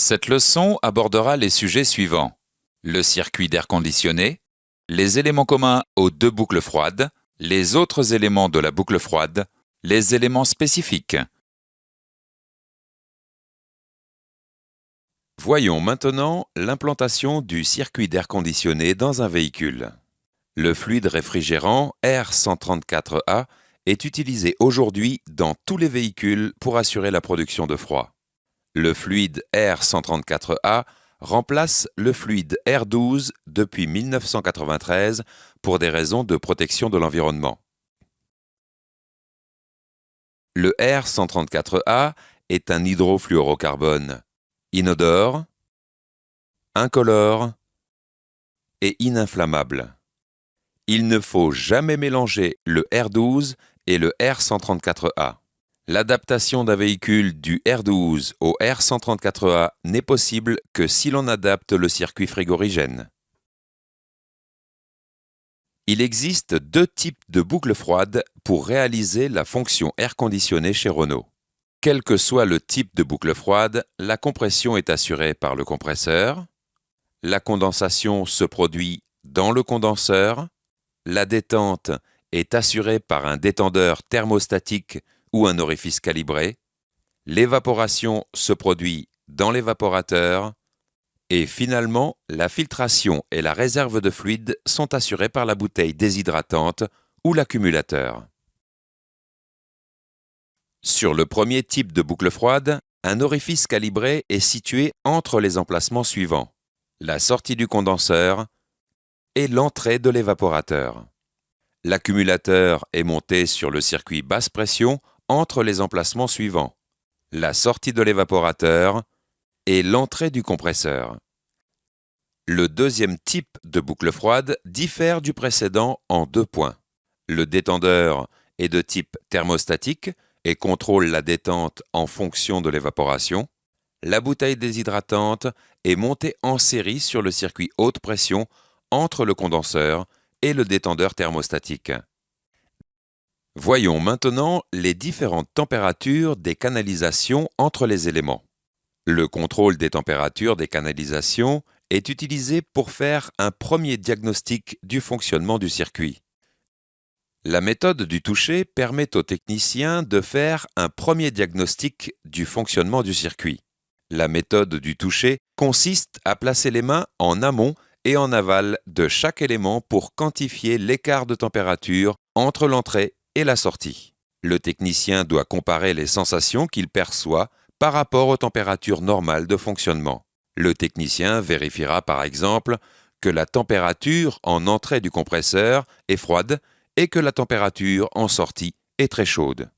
Cette leçon abordera les sujets suivants: le circuit d'air conditionné, les éléments communs aux deux boucles froides, les autres éléments de la boucle froide, les éléments spécifiques. Voyons maintenant l'implantation du circuit d'air conditionné dans un véhicule. Le fluide réfrigérant R134A est utilisé aujourd'hui dans tous les véhicules pour assurer la production de froid. Le fluide R134A remplace le fluide R12 depuis 1993 pour des raisons de protection de l'environnement. Le R134A est un hydrofluorocarbone inodore, incolore et ininflammable. Il ne faut jamais mélanger le R12 et le R134A. L'adaptation d'un véhicule du R12 au R134A n'est possible que si l'on adapte le circuit frigorigène. Il existe deux types de boucles froides pour réaliser la fonction air conditionné chez Renault. Quel que soit le type de boucle froide, la compression est assurée par le compresseur, la condensation se produit dans le condenseur, la détente est assurée par un détendeur thermostatique ou un orifice calibré, l'évaporation se produit dans l'évaporateur, et finalement, la filtration et la réserve de fluide sont assurées par la bouteille déshydratante ou l'accumulateur. Sur le premier type de boucle froide, un orifice calibré est situé entre les emplacements suivants: la sortie du condenseur et l'entrée de l'évaporateur. L'accumulateur est monté sur le circuit basse pression entre les emplacements suivants: la sortie de l'évaporateur et l'entrée du compresseur. Le deuxième type de boucle froide diffère du précédent en deux points. Le détendeur est de type thermostatique et contrôle la détente en fonction de l'évaporation. La bouteille déshydratante est montée en série sur le circuit haute pression entre le condenseur et le détendeur thermostatique. Voyons maintenant les différentes températures des canalisations entre les éléments. Le contrôle des températures des canalisations est utilisé pour faire un premier diagnostic du fonctionnement du circuit. La méthode du toucher permet au technicien de faire un premier diagnostic du fonctionnement du circuit. La méthode du toucher consiste à placer les mains en amont et en aval de chaque élément pour quantifier l'écart de température entre l'entrée et la sortie. Le technicien doit comparer les sensations qu'il perçoit par rapport aux températures normales de fonctionnement. Le technicien vérifiera par exemple que la température en entrée du compresseur est froide et que la température en sortie est très chaude.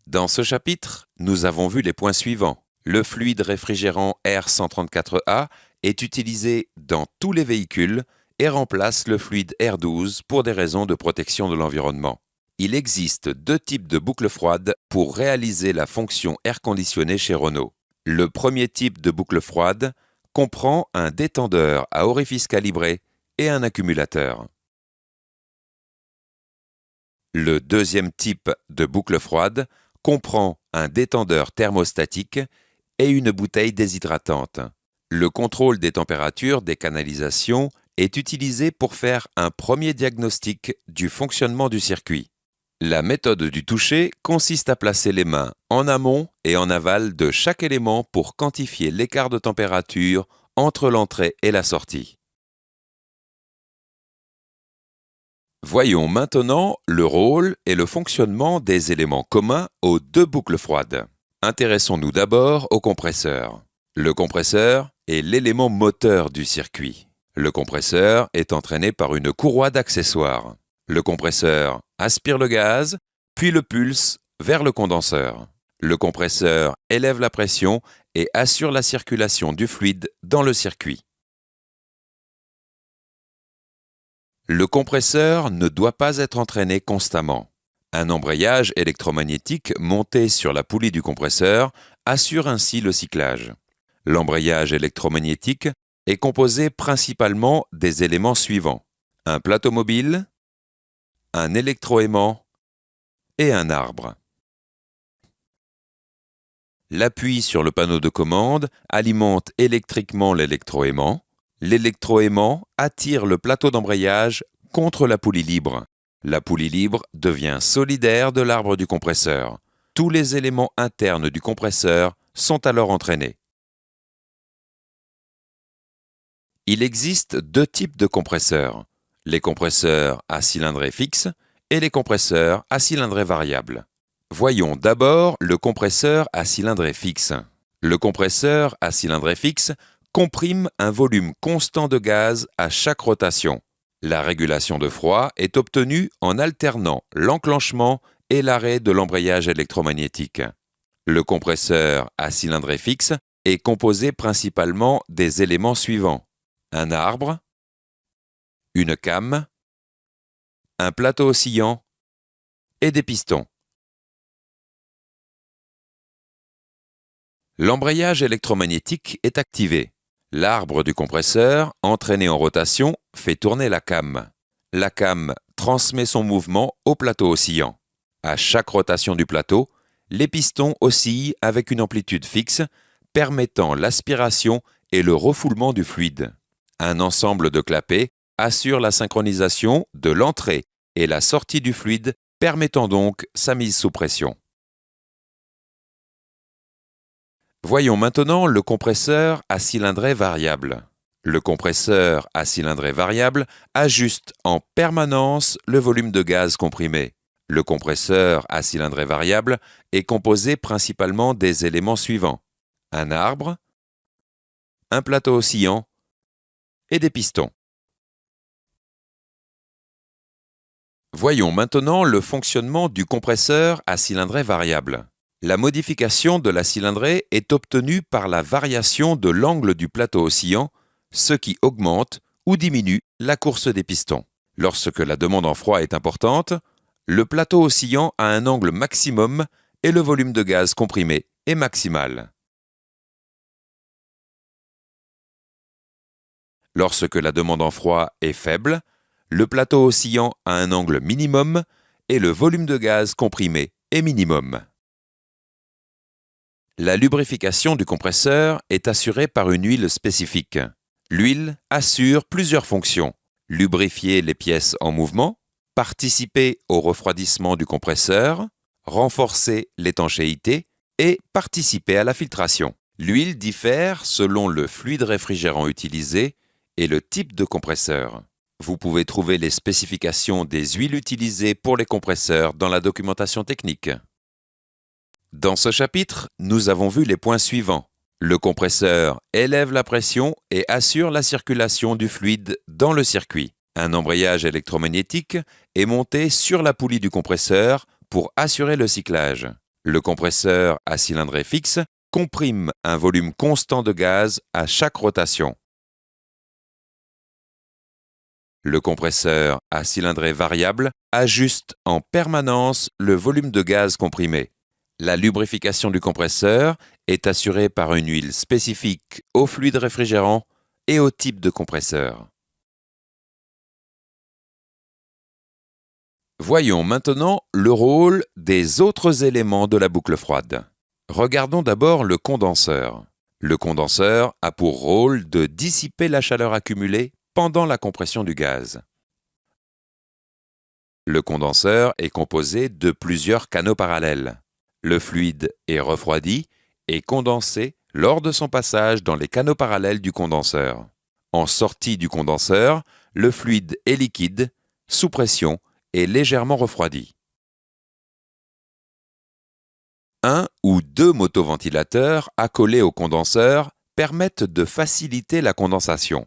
Dans ce chapitre, nous avons vu les points suivants. Le fluide réfrigérant R134A est utilisé dans tous les véhicules et remplace le fluide R12 pour des raisons de protection de l'environnement. Il existe deux types de boucles froides pour réaliser la fonction air conditionné chez Renault. Le premier type de boucle froide comprend un détendeur à orifice calibré et un accumulateur. Le deuxième type de boucle froide comprend un détendeur thermostatique et une bouteille déshydratante. Le contrôle des températures des canalisations est utilisé pour faire un premier diagnostic du fonctionnement du circuit. La méthode du toucher consiste à placer les mains en amont et en aval de chaque élément pour quantifier l'écart de température entre l'entrée et la sortie. Voyons maintenant le rôle et le fonctionnement des éléments communs aux deux boucles froides. Intéressons-nous d'abord au compresseur. Le compresseur est l'élément moteur du circuit. Le compresseur est entraîné par une courroie d'accessoires. Le compresseur aspire le gaz, puis le pulse vers le condenseur. Le compresseur élève la pression et assure la circulation du fluide dans le circuit. Le compresseur ne doit pas être entraîné constamment. Un embrayage électromagnétique monté sur la poulie du compresseur assure ainsi le cyclage. L'embrayage électromagnétique est composé principalement des éléments suivants: un plateau mobile, un électroaimant et un arbre. L'appui sur le panneau de commande alimente électriquement l'électroaimant. L'électroaimant attire le plateau d'embrayage contre la poulie libre. La poulie libre devient solidaire de l'arbre du compresseur. Tous les éléments internes du compresseur sont alors entraînés. Il existe deux types de compresseurs, les compresseurs à cylindrée fixe et les compresseurs à cylindrée variable. Voyons d'abord le compresseur à cylindrée fixe. Le compresseur à cylindrée fixe comprime un volume constant de gaz à chaque rotation. La régulation de froid est obtenue en alternant l'enclenchement et l'arrêt de l'embrayage électromagnétique. Le compresseur à cylindrée fixe est composé principalement des éléments suivants: un arbre, une came, un plateau oscillant et des pistons. L'embrayage électromagnétique est activé. L'arbre du compresseur, entraîné en rotation, fait tourner la came. La came transmet son mouvement au plateau oscillant. À chaque rotation du plateau, les pistons oscillent avec une amplitude fixe, permettant l'aspiration et le refoulement du fluide. Un ensemble de clapets assure la synchronisation de l'entrée et la sortie du fluide, permettant donc sa mise sous pression. Voyons maintenant le compresseur à cylindrée variable. Le compresseur à cylindrée variable ajuste en permanence le volume de gaz comprimé. Le compresseur à cylindrée variable est composé principalement des éléments suivants: un arbre, un plateau oscillant et des pistons. Voyons maintenant le fonctionnement du compresseur à cylindrée variable. La modification de la cylindrée est obtenue par la variation de l'angle du plateau oscillant, ce qui augmente ou diminue la course des pistons. Lorsque la demande en froid est importante, le plateau oscillant a un angle maximum et le volume de gaz comprimé est maximal. Lorsque la demande en froid est faible, le plateau oscillant a un angle minimum et le volume de gaz comprimé est minimum. La lubrification du compresseur est assurée par une huile spécifique. L'huile assure plusieurs fonctions: lubrifier les pièces en mouvement, participer au refroidissement du compresseur, renforcer l'étanchéité et participer à la filtration. L'huile diffère selon le fluide réfrigérant utilisé et le type de compresseur. Vous pouvez trouver les spécifications des huiles utilisées pour les compresseurs dans la documentation technique. Dans ce chapitre, nous avons vu les points suivants. Le compresseur élève la pression et assure la circulation du fluide dans le circuit. Un embrayage électromagnétique est monté sur la poulie du compresseur pour assurer le cyclage. Le compresseur à cylindrée fixe comprime un volume constant de gaz à chaque rotation. Le compresseur à cylindrée variable ajuste en permanence le volume de gaz comprimé. La lubrification du compresseur est assurée par une huile spécifique au fluide réfrigérant et au type de compresseur. Voyons maintenant le rôle des autres éléments de la boucle froide. Regardons d'abord le condenseur. Le condenseur a pour rôle de dissiper la chaleur accumulée pendant la compression du gaz. Le condenseur est composé de plusieurs canaux parallèles. Le fluide est refroidi et condensé lors de son passage dans les canaux parallèles du condenseur. En sortie du condenseur, le fluide est liquide, sous pression et légèrement refroidi. Un ou deux motoventilateurs accolés au condenseur permettent de faciliter la condensation.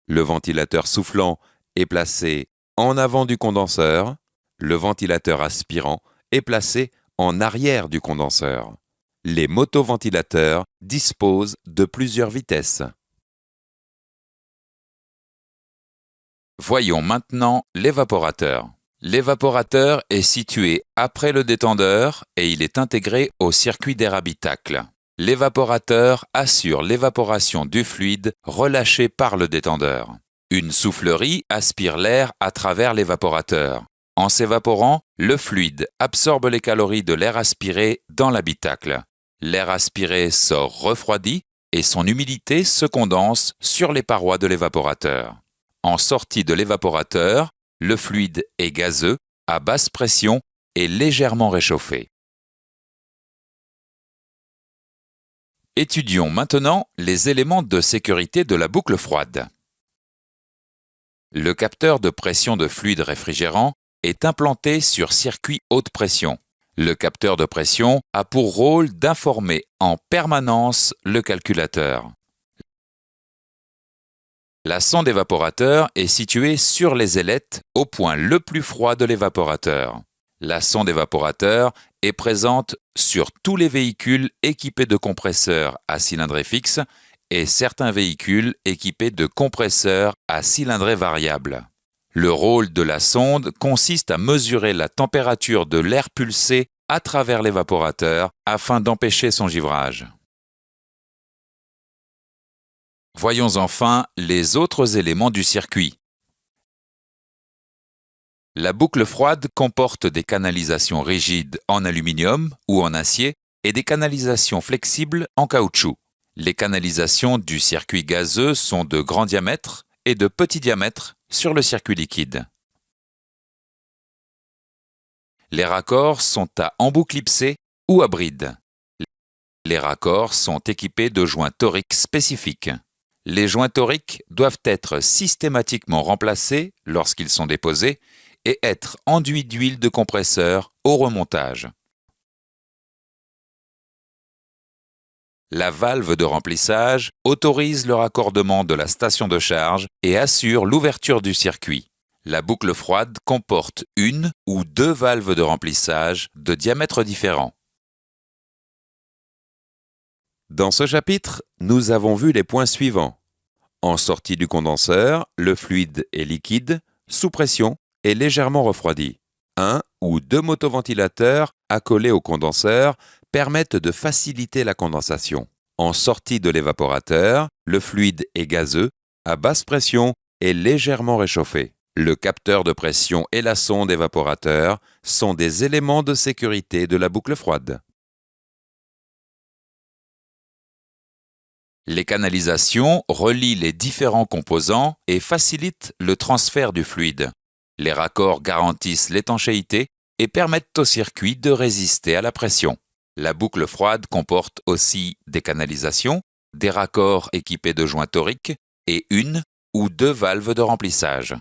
Le ventilateur soufflant est placé en avant du condenseur, le ventilateur aspirant est placé en arrière du condenseur. Les motoventilateurs disposent de plusieurs vitesses. Voyons maintenant l'évaporateur. L'évaporateur est situé après le détendeur et il est intégré au circuit d'air habitacle. L'évaporateur assure l'évaporation du fluide relâché par le détendeur. Une soufflerie aspire l'air à travers l'évaporateur. En s'évaporant, le fluide absorbe les calories de l'air aspiré dans l'habitacle. L'air aspiré sort refroidi et son humidité se condense sur les parois de l'évaporateur. En sortie de l'évaporateur, le fluide est gazeux, à basse pression et légèrement réchauffé. Étudions maintenant les éléments de sécurité de la boucle froide. Le capteur de pression de fluide réfrigérant est implanté sur circuit haute pression. Le capteur de pression a pour rôle d'informer en permanence le calculateur. La sonde évaporateur est située sur les ailettes au point le plus froid de l'évaporateur. La sonde évaporateur est présente sur tous les véhicules équipés de compresseurs à cylindrée fixe et certains véhicules équipés de compresseurs à cylindrée variable. Le rôle de la sonde consiste à mesurer la température de l'air pulsé à travers l'évaporateur afin d'empêcher son givrage. Voyons enfin les autres éléments du circuit. La boucle froide comporte des canalisations rigides en aluminium ou en acier et des canalisations flexibles en caoutchouc. Les canalisations du circuit gazeux sont de grand diamètre et de petit diamètre sur le circuit liquide. Les raccords sont à embout clipsé ou à bride. Les raccords sont équipés de joints toriques spécifiques. Les joints toriques doivent être systématiquement remplacés lorsqu'ils sont déposés et être enduits d'huile de compresseur au remontage. La valve de remplissage autorise le raccordement de la station de charge et assure l'ouverture du circuit. La boucle froide comporte une ou deux valves de remplissage de diamètres différents. Dans ce chapitre, nous avons vu les points suivants. En sortie du condenseur, le fluide est liquide, sous pression et légèrement refroidi. Un ou deux motoventilateurs accolés au condenseur permettent de faciliter la condensation. En sortie de l'évaporateur, le fluide est gazeux, à basse pression et légèrement réchauffé. Le capteur de pression et la sonde évaporateur sont des éléments de sécurité de la boucle froide. Les canalisations relient les différents composants et facilitent le transfert du fluide. Les raccords garantissent l'étanchéité et permettent au circuit de résister à la pression. La boucle froide comporte aussi des canalisations, des raccords équipés de joints toriques et une ou deux valves de remplissage.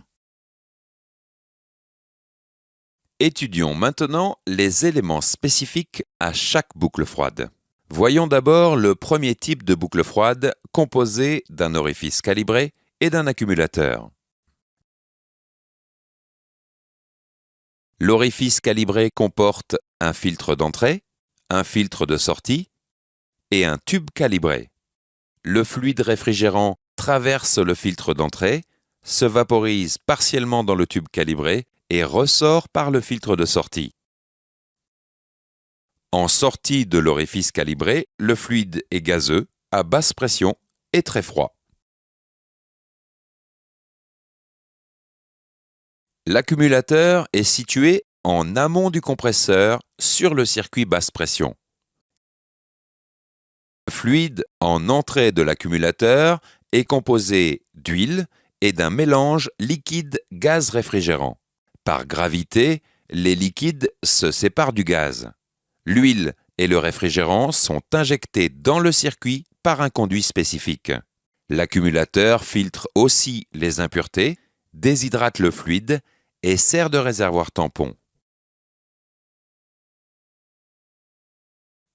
Étudions maintenant les éléments spécifiques à chaque boucle froide. Voyons d'abord le premier type de boucle froide composé d'un orifice calibré et d'un accumulateur. L'orifice calibré comporte un filtre d'entrée, un filtre de sortie et un tube calibré. Le fluide réfrigérant traverse le filtre d'entrée, se vaporise partiellement dans le tube calibré et ressort par le filtre de sortie. En sortie de l'orifice calibré, le fluide est gazeux, à basse pression et très froid. L'accumulateur est situé en amont du compresseur sur le circuit basse pression. Le fluide en entrée de l'accumulateur est composé d'huile et d'un mélange liquide-gaz réfrigérant. Par gravité, les liquides se séparent du gaz. L'huile et le réfrigérant sont injectés dans le circuit par un conduit spécifique. L'accumulateur filtre aussi les impuretés, déshydrate le fluide et sert de réservoir tampon.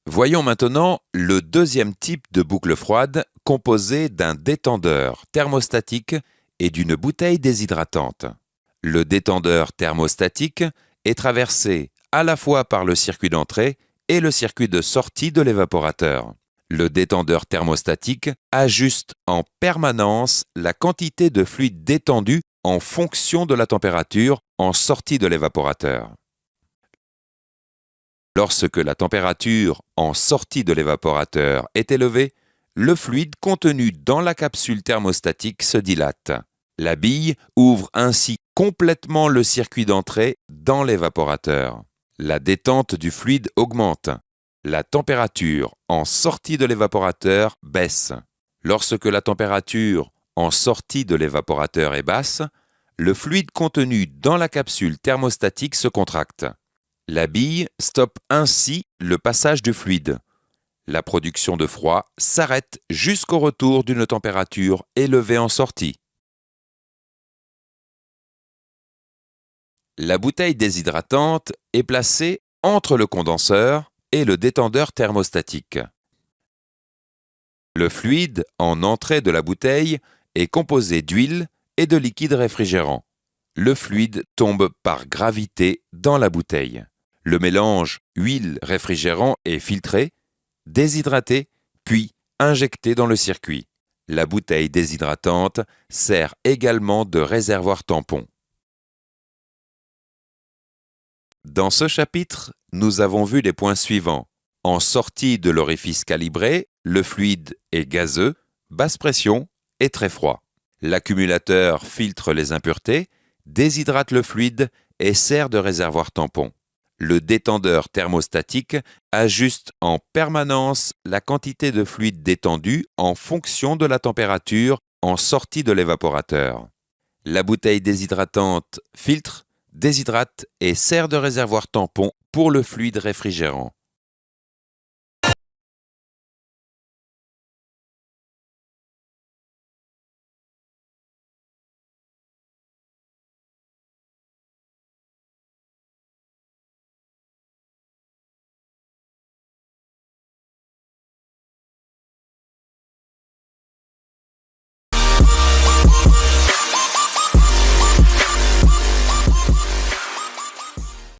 Voyons maintenant le deuxième type de boucle froide composé d'un détendeur thermostatique et d'une bouteille déshydratante. Le détendeur thermostatique est traversé à la fois par le circuit d'entrée et le circuit de sortie de l'évaporateur. Le détendeur thermostatique ajuste en permanence la quantité de fluide détendu en fonction de la température en sortie de l'évaporateur. Lorsque la température en sortie de l'évaporateur est élevée, le fluide contenu dans la capsule thermostatique se dilate. La bille ouvre ainsi complètement le circuit d'entrée dans l'évaporateur. La détente du fluide augmente. La température en sortie de l'évaporateur baisse. Lorsque la température en sortie de l'évaporateur est basse, le fluide contenu dans la capsule thermostatique se contracte. La bille stoppe ainsi le passage du fluide. La production de froid s'arrête jusqu'au retour d'une température élevée en sortie. La bouteille déshydratante est placée entre le condenseur et le détendeur thermostatique. Le fluide en entrée de la bouteille est composé d'huile et de liquide réfrigérant. Le fluide tombe par gravité dans la bouteille. Le mélange huile-réfrigérant est filtré, déshydraté, puis injecté dans le circuit. La bouteille déshydratante sert également de réservoir tampon. Dans ce chapitre, nous avons vu les points suivants. En sortie de l'orifice calibré, le fluide est gazeux, basse pression et très froid. L'accumulateur filtre les impuretés, déshydrate le fluide et sert de réservoir tampon. Le détendeur thermostatique ajuste en permanence la quantité de fluide détendu en fonction de la température en sortie de l'évaporateur. La bouteille déshydratante filtre, déshydrate et sert de réservoir tampon pour le fluide réfrigérant.